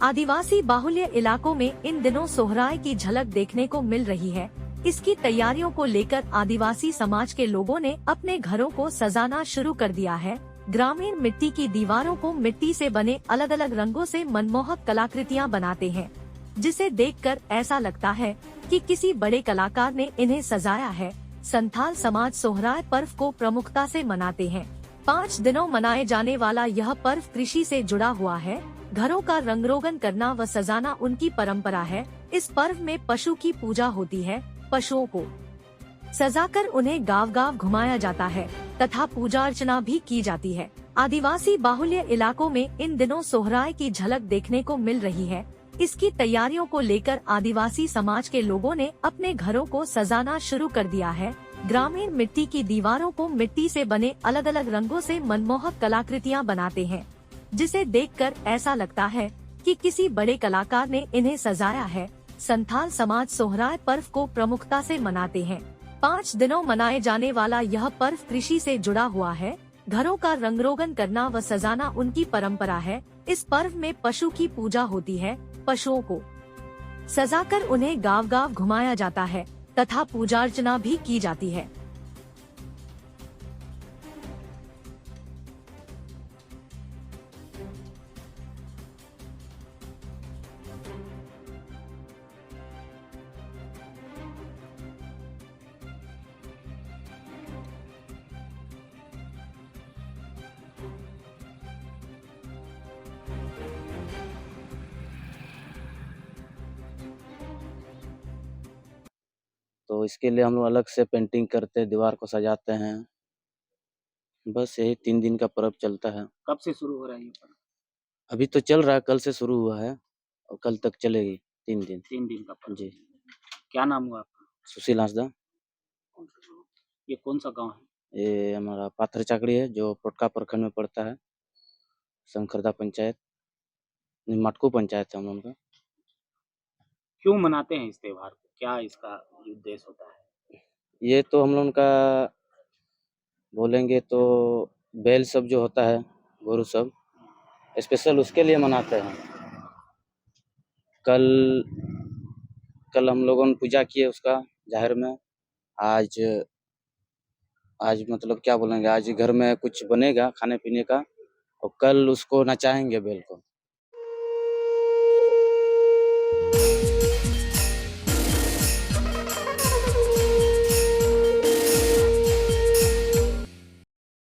आदिवासी बाहुल्य इलाकों में इन दिनों सोहराय की झलक देखने को मिल रही है। इसकी तैयारियों को लेकर आदिवासी समाज के लोगों ने अपने घरों को सजाना शुरू कर दिया है। ग्रामीण मिट्टी की दीवारों को मिट्टी से बने अलग अलग रंगों से मनमोहक कलाकृतियां बनाते हैं, जिसे देखकर ऐसा लगता है कि किसी बड़े कलाकार ने इन्हें सजाया है। संथाल समाज सोहराय पर्व को प्रमुखता से मनाते हैं। 5 दिनों मनाए जाने वाला यह पर्व कृषि से जुड़ा हुआ है। घरों का रंगरोगन करना व सजाना उनकी परंपरा है। इस पर्व में पशु की पूजा होती है। पशुओं को सजाकर उन्हें गांव-गांव घुमाया जाता है तथा पूजा अर्चना भी की जाती है। आदिवासी बाहुल्य इलाकों में इन दिनों सोहराय की झलक देखने को मिल रही है। इसकी तैयारियों को लेकर आदिवासी समाज के लोगों ने अपने घरों को सजाना शुरू कर दिया है। ग्रामीण मिट्टी की दीवारों को मिट्टी से बने अलग अलग रंगों से मनमोहक कलाकृतियां बनाते हैं, जिसे देखकर ऐसा लगता है कि किसी बड़े कलाकार ने इन्हें सजाया है। संथाल समाज सोहराय पर्व को प्रमुखता से मनाते हैं। 5 दिनों मनाए जाने वाला यह पर्व कृषि से जुड़ा हुआ है। घरों का रंगरोगन करना व सजाना उनकी परंपरा है। इस पर्व में पशु की पूजा होती है। पशुओं को सजाकर उन्हें गांव-गांव घुमाया जाता है तथा पूजा अर्चना भी की जाती है। तो इसके लिए हम लोग अलग से पेंटिंग करते हैं, दीवार को सजाते हैं। बस यही 3 दिन का पर्व चलता है। कब से शुरू हो रहा है ये पर्व? अभी तो चल रहा है, कल से शुरू हुआ है और कल तक चलेगी 3 दिन। 3 दिन का पर्व। जी। क्या नाम हुआ आपका? सुशील हांसदा। ये कौन सा गाँव है? ये हमारा पाथर चाकड़ी है जो पोटका प्रखंड में पड़ता है। शंकरदा पंचायत, मटकू पंचायत है हम लोगों का। क्यों मनाते हैं इस त्योहार को? क्या इसका उद्देश्य होता है? ये तो हम लोगों का बोलेंगे तो बैल सब जो होता है, गोरु सब, स्पेशल उसके लिए मनाते हैं। कल कल हम लोगों ने पूजा किए उसका जाहिर में। आज मतलब क्या बोलेंगे, आज घर में कुछ बनेगा खाने-पीने का और कल उसको नचाएँगे बैल को।